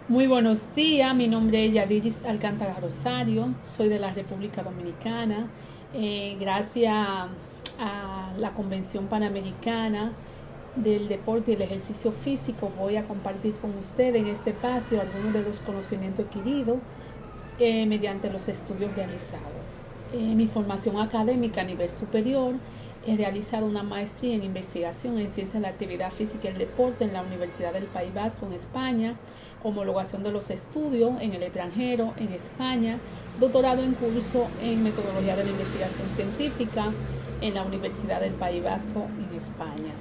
Muy buenos días, mi nombre es Yadiris Alcántara Rosario, soy de la República Dominicana. Gracias a la Convención Panamericana del Deporte y el Ejercicio Físico voy a compartir con ustedes en este espacio algunos de los conocimientos adquiridos mediante los estudios realizados. Mi formación académica a nivel superior, he realizado una maestría en investigación en ciencias de la actividad física y el deporte en la Universidad del País Vasco en España, homologación de los estudios en el extranjero en España, doctorado en curso en metodología de la investigación científica en la Universidad del País Vasco en España.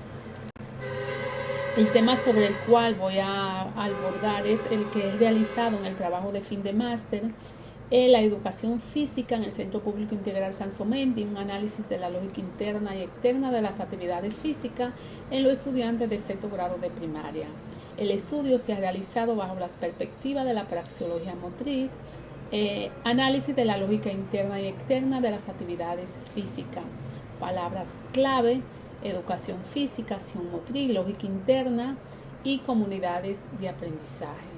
El tema sobre el cual voy a abordar es el que he realizado en el trabajo de fin de máster, la educación física en el Centro Público Integral Sansomendi, un análisis de la lógica interna y externa de las actividades físicas en los estudiantes de sexto grado de primaria. El estudio se ha realizado bajo las perspectivas de la praxeología motriz, análisis de la lógica interna y externa de las actividades físicas. Palabras clave: educación física, acción motriz, lógica interna y comunidades de aprendizaje.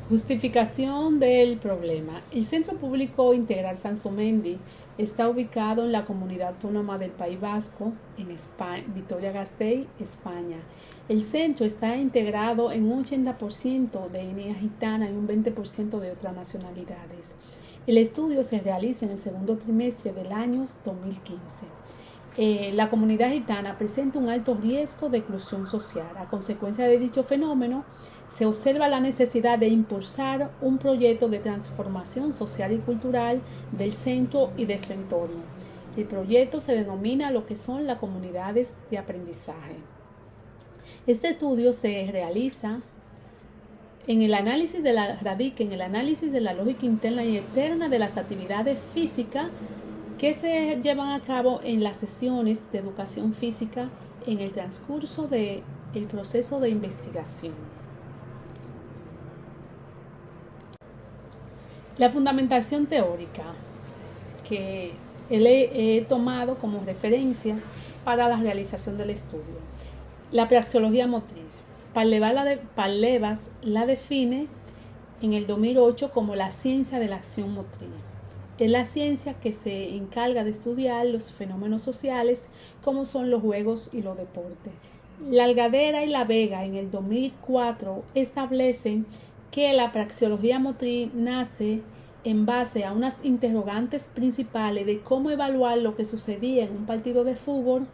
Justificación del problema. El Centro Público Integral Sansomendi está ubicado en la Comunidad Autónoma del País Vasco, en España, Vitoria-Gasteiz, España. El centro está integrado en un 80% de etnia gitana y un 20% de otras nacionalidades. El estudio se realiza en el segundo trimestre del año 2015. La comunidad gitana presenta un alto riesgo de exclusión social. A consecuencia de dicho fenómeno, se observa la necesidad de impulsar un proyecto de transformación social y cultural del centro y de su entorno. El proyecto se denomina lo que son las comunidades de aprendizaje. Este estudio se realiza en el análisis de la lógica interna y externa de las actividades físicas que se llevan a cabo en las sesiones de educación física en el transcurso del proceso de investigación. La fundamentación teórica que he tomado como referencia para la realización del estudio. La praxeología motriz. Parlevas la define en el 2008 como la ciencia de la acción motriz. Es la ciencia que se encarga de estudiar los fenómenos sociales como son los juegos y los deportes. La Algadera y la Vega en el 2004 establecen que la praxeología motriz nace en base a unas interrogantes principales de cómo evaluar lo que sucedía en un partido de fútbol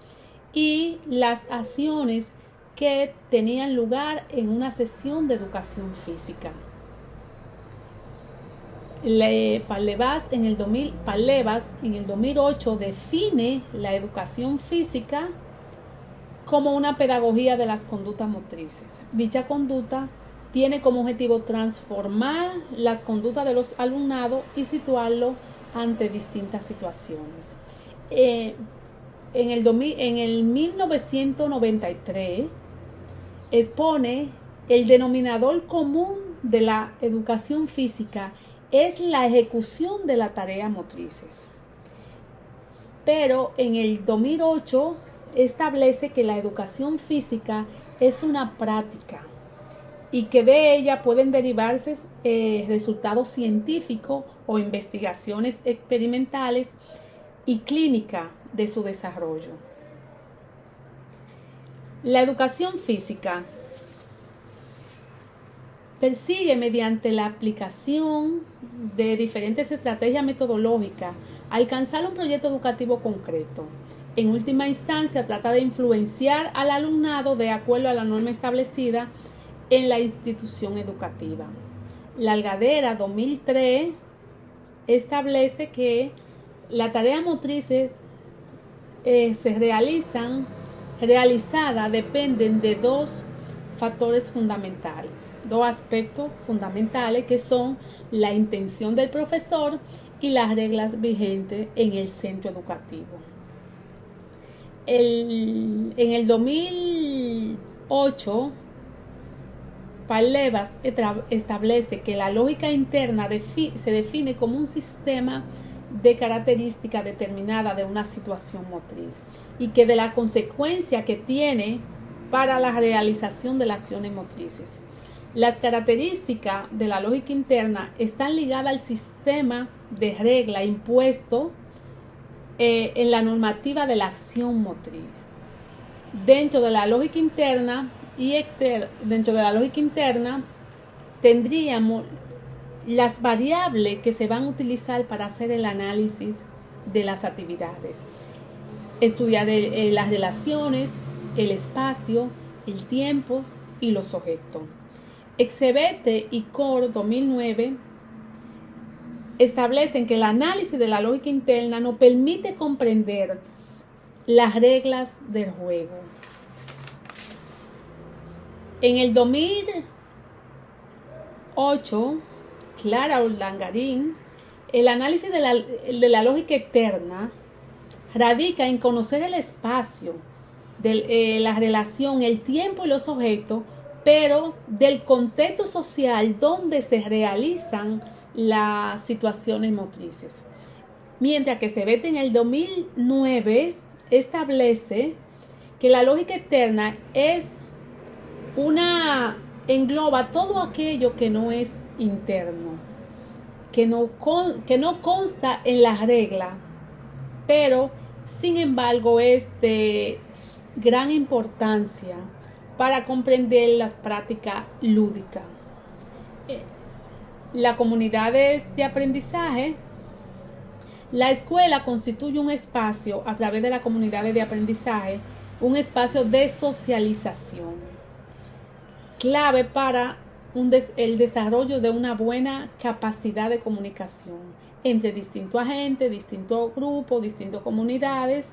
y las acciones que tenían lugar en una sesión de educación física. Parlevas en el 2008 define la educación física como una pedagogía de las conductas motrices. Dicha conducta tiene como objetivo transformar las conductas de los alumnados y situarlo ante distintas situaciones. En el 1993 expone el denominador común de la educación física es la ejecución de las tareas motrices. Pero en el 2008 establece que la educación física es una práctica y que de ella pueden derivarse resultados científicos o investigaciones experimentales y clínicas de su desarrollo. La educación física persigue, mediante la aplicación de diferentes estrategias metodológicas, alcanzar un proyecto educativo concreto. En última instancia, trata de influenciar al alumnado de acuerdo a la norma establecida en la institución educativa. La Algadera 2003 establece que las tareas motrices realizadas dependen de dos factores fundamentales, dos aspectos fundamentales que son la intención del profesor y las reglas vigentes en el centro educativo. En el 2008, Parlevas establece que la lógica interna se define como un sistema de características determinadas de una situación motriz y que de la consecuencia que tiene para la realización de las acciones motrices. Las características de la lógica interna están ligadas al sistema de regla impuesto en la normativa de la acción motriz. Dentro de la lógica interna tendríamos las variables que se van a utilizar para hacer el análisis de las actividades. Estudiar las relaciones, el espacio, el tiempo y los objetos. Exebete y Core 2009 establecen que el análisis de la lógica interna nos permite comprender las reglas del juego. En el 2008, Clara Urdangarín, el análisis de la lógica interna radica en conocer el espacio, la relación, el tiempo y los objetos, pero del contexto social donde se realizan las situaciones motrices. Mientras que Cebete en el 2009 establece que la lógica interna engloba todo aquello que no es interno, que no consta en la regla, pero sin embargo es de gran importancia para comprender las prácticas lúdicas. Las comunidades de aprendizaje. La escuela constituye un espacio a través de las comunidades de aprendizaje, un espacio de socialización, clave para el desarrollo de una buena capacidad de comunicación entre distintos agentes, distintos grupos, distintas comunidades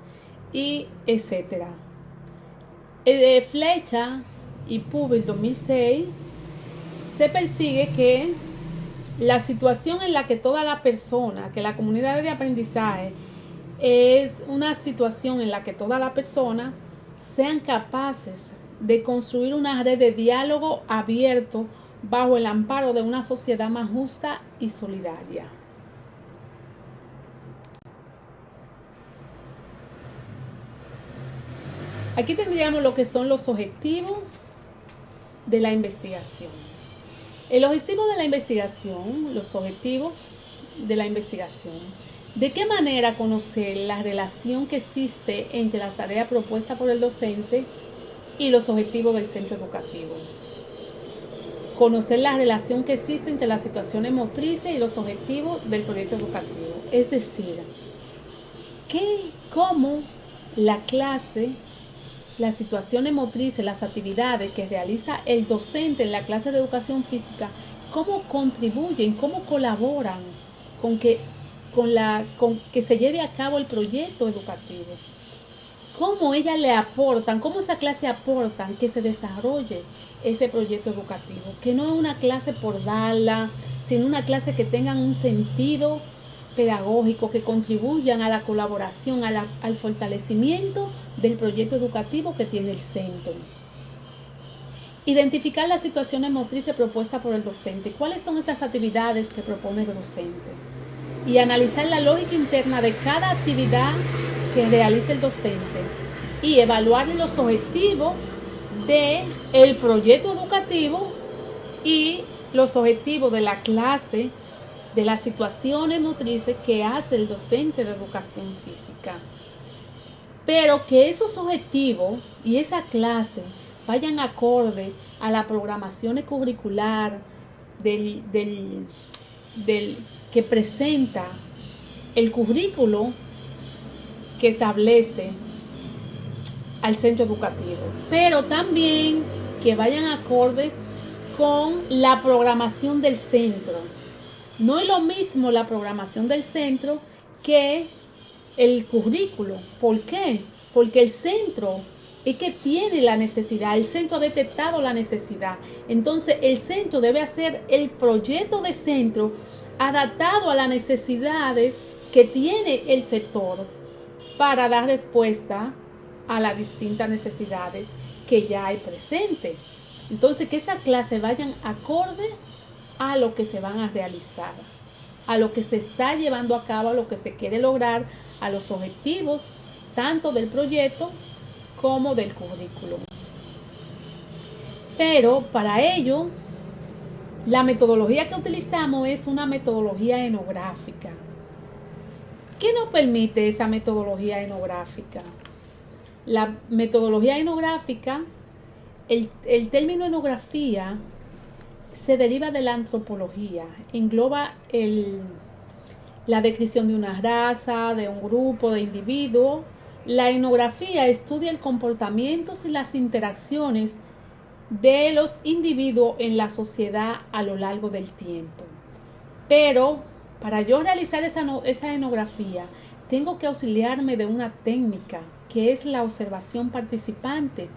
y etcétera. Flecha y Pubel 2006 se persigue que la situación en la que toda la persona, que la comunidad de aprendizaje es una situación en la que toda la persona sean capaces de construir una red de diálogo abierto bajo el amparo de una sociedad más justa y solidaria. Aquí tendríamos lo que son los objetivos de la investigación. El objetivo de la investigación, los objetivos de la investigación. ¿De qué manera conocer la relación que existe entre las tareas propuestas por el docente y los objetivos del centro educativo? Conocer la relación que existe entre las situaciones motrices y los objetivos del proyecto educativo. Es decir, cómo la clase, las situaciones motrices, las actividades que realiza el docente en la clase de educación física, cómo contribuyen, cómo colaboran con que se lleve a cabo el proyecto educativo, cómo ellas le aportan, cómo esa clase aportan que se desarrolle ese proyecto educativo, que no es una clase por darla, sino una clase que tenga un sentido pedagógico, que contribuyan a la colaboración, al fortalecimiento del proyecto educativo que tiene el centro. Identificar las situaciones motrices propuestas por el docente. ¿Cuáles son esas actividades que propone el docente? Y analizar la lógica interna de cada actividad que realice el docente y evaluar los objetivos del proyecto educativo y los objetivos de la clase, de las situaciones motrices que hace el docente de educación física. Pero que esos objetivos y esa clase vayan acorde a la programación curricular del que presenta el currículo que establece al centro educativo, pero también que vayan acorde con la programación del centro. No es lo mismo la programación del centro que el currículo. ¿Por qué? Porque el centro es que tiene la necesidad, el centro ha detectado la necesidad. Entonces el centro debe hacer el proyecto de centro adaptado a las necesidades que tiene el sector para dar respuesta a las distintas necesidades que ya hay presente. Entonces que esa clase vayan acorde a lo que se van a realizar, a lo que se está llevando a cabo, a lo que se quiere lograr, a los objetivos tanto del proyecto como del currículum. Pero para ello, la metodología que utilizamos es una metodología etnográfica. ¿Qué nos permite esa metodología etnográfica? La metodología etnográfica, el término etnografía se deriva de la antropología, engloba la descripción de una raza, de un grupo de individuos. La etnografía estudia el comportamiento y las interacciones de los individuos en la sociedad a lo largo del tiempo. Pero para yo realizar esa etnografía, tengo que auxiliarme de una técnica que es la observación participante.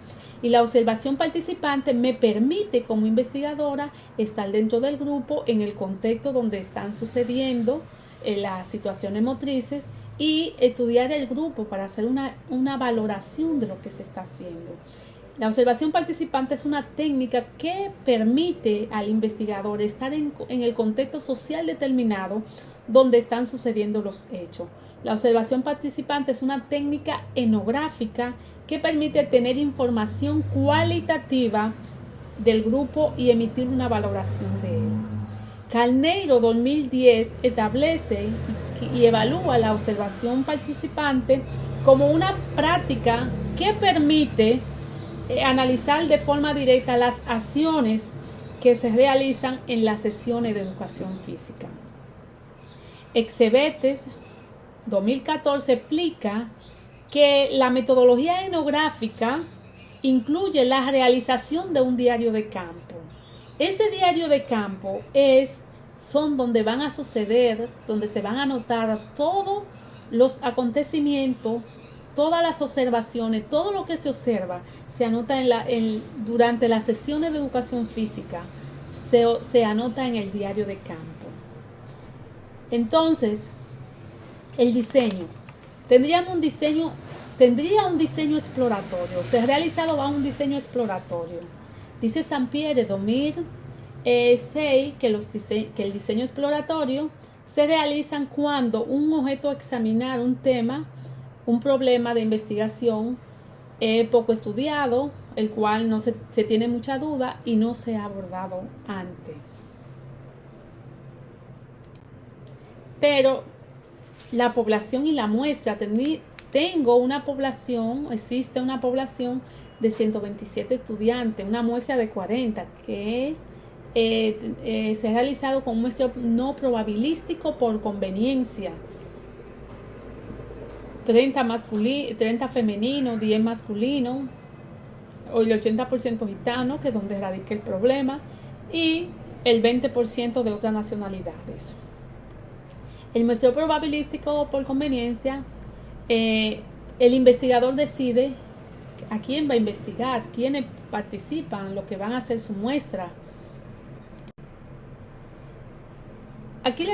Y la observación participante me permite como investigadora estar dentro del grupo en el contexto donde están sucediendo las situaciones motrices y estudiar el grupo para hacer una valoración de lo que se está haciendo. La observación participante es una técnica que permite al investigador estar en el contexto social determinado donde están sucediendo los hechos. La observación participante es una técnica etnográfica que permite tener información cualitativa del grupo y emitir una valoración de él. Carneiro 2010 establece y evalúa la observación participante como una práctica que permite analizar de forma directa las acciones que se realizan en las sesiones de educación física. Exebetes 2014 explica que la metodología etnográfica incluye la realización de un diario de campo. Ese diario de campo son donde van a suceder, donde se van a anotar todos los acontecimientos, todas las observaciones, todo lo que se observa, se anota durante las sesiones de educación física, se anota en el diario de campo. Entonces, el diseño. Tendría un diseño exploratorio. Se ha realizado un diseño exploratorio. Dice Sampierre 2006 que el diseño exploratorio se realiza cuando un objeto a examinar un tema, un problema de investigación poco estudiado, el cual no se tiene mucha duda y no se ha abordado antes. Pero la población y la muestra, existe una población de 127 estudiantes, una muestra de 40 que se ha realizado con un muestreo no probabilístico por conveniencia. 30 femeninos, 10 masculinos, o el 80% gitano, que es donde radica el problema, y el 20% de otras nacionalidades. El muestreo probabilístico por conveniencia, el investigador decide a quién va a investigar, quiénes participan, lo que van a hacer su muestra. Aquí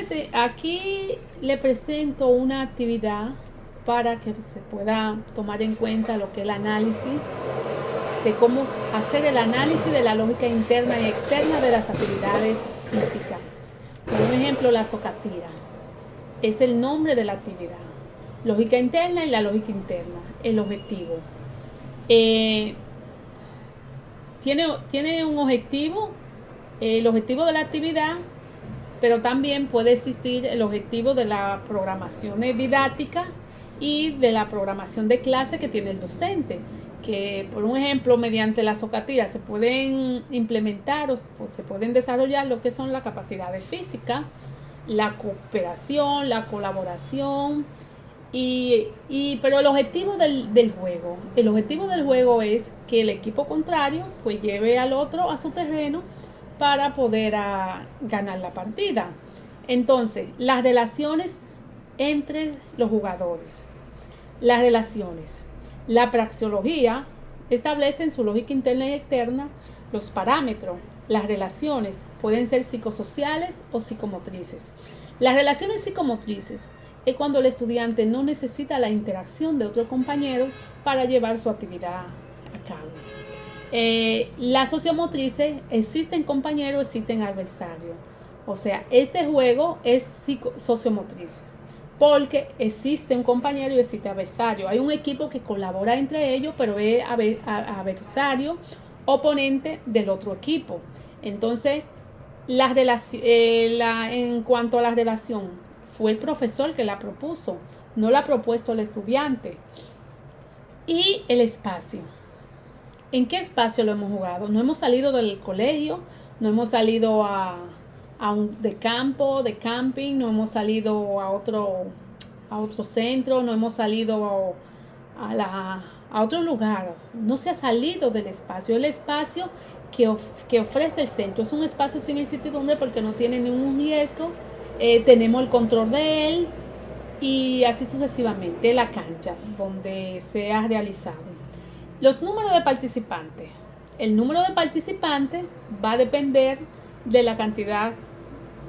le presento una actividad para que se pueda tomar en cuenta lo que es el análisis, de cómo hacer el análisis de la lógica interna y externa de las actividades físicas. Por ejemplo, la socatira es el nombre de la actividad. Lógica interna y la lógica interna. El objetivo. Tiene un objetivo, el objetivo de la actividad, pero también puede existir el objetivo de la programación didáctica y de la programación de clase que tiene el docente, que por un ejemplo mediante la socatira se pueden implementar o se pueden desarrollar lo que son las capacidades físicas, la cooperación, la colaboración, pero el objetivo del juego es que el equipo contrario pues lleve al otro a su terreno para poder ganar la partida. Entonces, las relaciones entre los jugadores. Las relaciones. La praxeología establece en su lógica interna y externa los parámetros. Las relaciones pueden ser psicosociales o psicomotrices. Las relaciones psicomotrices es cuando el estudiante no necesita la interacción de otros compañeros para llevar su actividad a cabo. Las sociomotrices, existen compañeros, existen adversarios. O sea, este juego es sociomotriz, porque existe un compañero y existe adversario. Hay un equipo que colabora entre ellos, pero es adversario oponente del otro equipo. Entonces, en cuanto a la relación, fue el profesor que la propuso, no la ha propuesto el estudiante. Y el espacio. ¿En qué espacio lo hemos jugado? No hemos salido del colegio, no hemos salido de campo, de camping, no hemos salido a otro centro, no hemos salido a otro lugar. No se ha salido del espacio. El espacio que ofrece el centro es un espacio sin incertidumbre porque no tiene ningún riesgo. Tenemos el control de él y así sucesivamente. La cancha donde se ha realizado. Los números de participantes. El número de participantes va a depender de la cantidad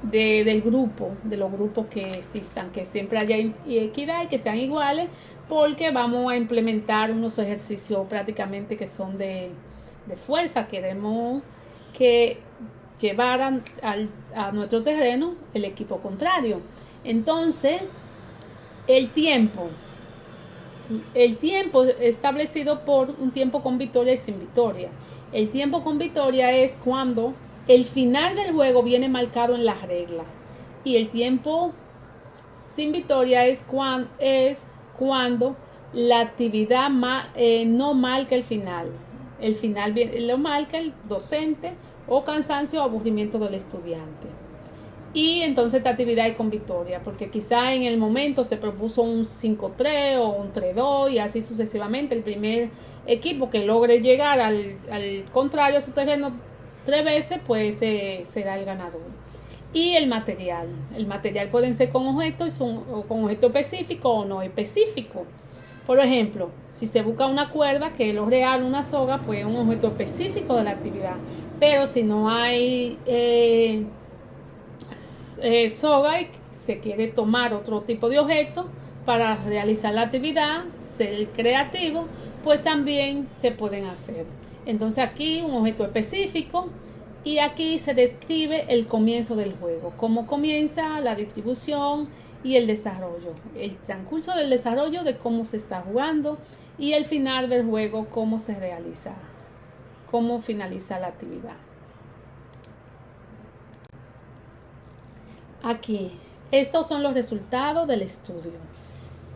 del grupo, de los grupos que existan, que siempre haya equidad y que sean iguales, porque vamos a implementar unos ejercicios prácticamente que son de fuerza. Queremos que llevaran a nuestro terreno el equipo contrario. Entonces, el tiempo establecido por un tiempo con victoria y sin victoria. El tiempo con victoria es cuando el final del juego viene marcado en las reglas, y el tiempo sin victoria es cuando la actividad no marca el final. El final lo marca el docente, o cansancio o aburrimiento del estudiante. Y entonces esta actividad es con victoria, porque quizá en el momento se propuso un 5-3 o un 3-2 y así sucesivamente. El primer equipo que logre llegar al contrario a su terreno 3 veces, pues será el ganador. Y el material pueden ser con objetos o con objeto específico o no específico. Por ejemplo, si se busca una cuerda, que es lo real, una soga, pues es un objeto específico de la actividad. Pero si no hay soga y se quiere tomar otro tipo de objeto para realizar la actividad, ser creativo, pues también se pueden hacer. Entonces aquí un objeto específico, y aquí se describe el comienzo del juego, cómo comienza la distribución y el desarrollo, el transcurso del desarrollo de cómo se está jugando, y el final del juego, cómo se realiza, cómo finaliza la actividad. Aquí, estos son los resultados del estudio.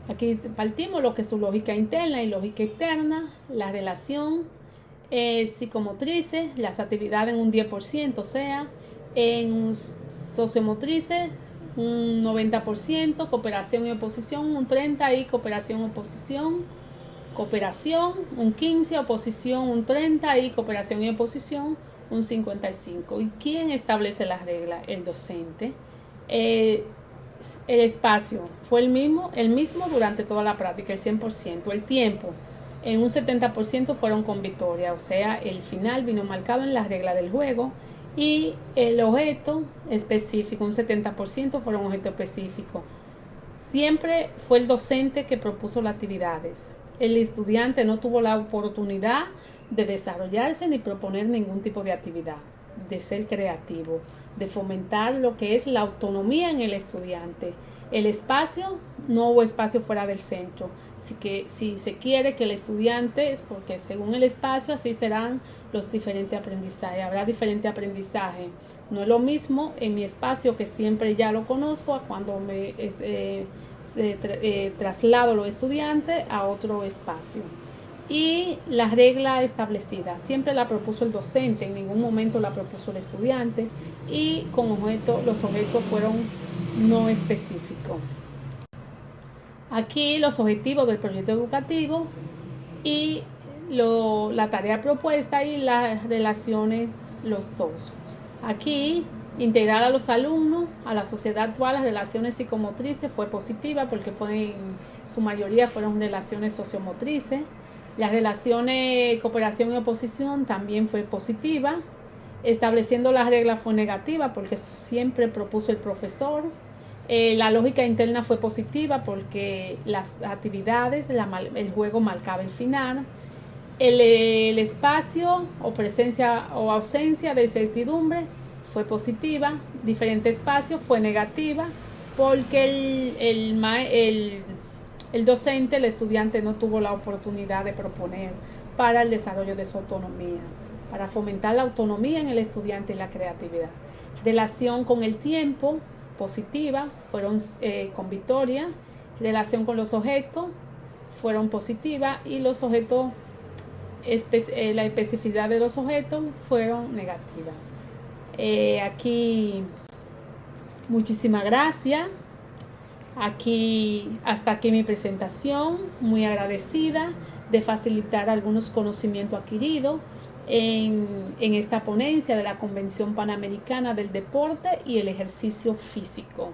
Aquí partimos lo que es su lógica interna y lógica externa, la relación psicomotrices, las actividades en un 10%, o sea, en sociomotrices un 90%, cooperación y oposición un 30%, y cooperación y oposición, cooperación un 15%, oposición un 30%, y cooperación y oposición un 55%. ¿Y quién establece las reglas? El docente. El espacio fue el mismo durante toda la práctica, el 100%. El tiempo, en un 70% fueron con victoria, o sea, el final vino marcado en las reglas del juego. Y el objeto específico, un 70% fueron objetos específicos. Siempre fue el docente que propuso las actividades. El estudiante no tuvo la oportunidad de desarrollarse ni proponer ningún tipo de actividad, de ser creativo, de fomentar lo que es la autonomía en el estudiante. El espacio, no hubo espacio fuera del centro. Así que si se quiere que el estudiante, porque según el espacio así serán los diferentes aprendizajes, habrá diferente aprendizaje. No es lo mismo en mi espacio, que siempre ya lo conozco, a cuando me traslado a los estudiantes a otro espacio. Y la regla establecida siempre la propuso el docente, en ningún momento la propuso el estudiante, y con los objetos fueron no específicos. Aquí los objetivos del proyecto educativo y la tarea propuesta y las relaciones, los dos. Aquí, integrar a los alumnos a la sociedad actual. Las relaciones psicomotrices fue positiva porque en su mayoría fueron relaciones sociomotrices. Las relaciones cooperación y oposición también fue positiva. Estableciendo las reglas fue negativa porque siempre propuso el profesor. La lógica interna fue positiva porque las actividades, el juego marcaba el final. El espacio o presencia o ausencia de certidumbre fue positiva. Diferente espacio fue negativa porque el docente, el estudiante, no tuvo la oportunidad de proponer para el desarrollo de su autonomía, para fomentar la autonomía en el estudiante y la creatividad. Relación con el tiempo, positiva, fueron con victoria. Relación con los objetos, fueron positivas, y los objetos, la especificidad de los objetos fueron negativas. Aquí, muchísimas gracias. Hasta aquí mi presentación. Muy agradecida de facilitar algunos conocimientos adquiridos en esta ponencia de la Convención Panamericana del Deporte y el Ejercicio Físico.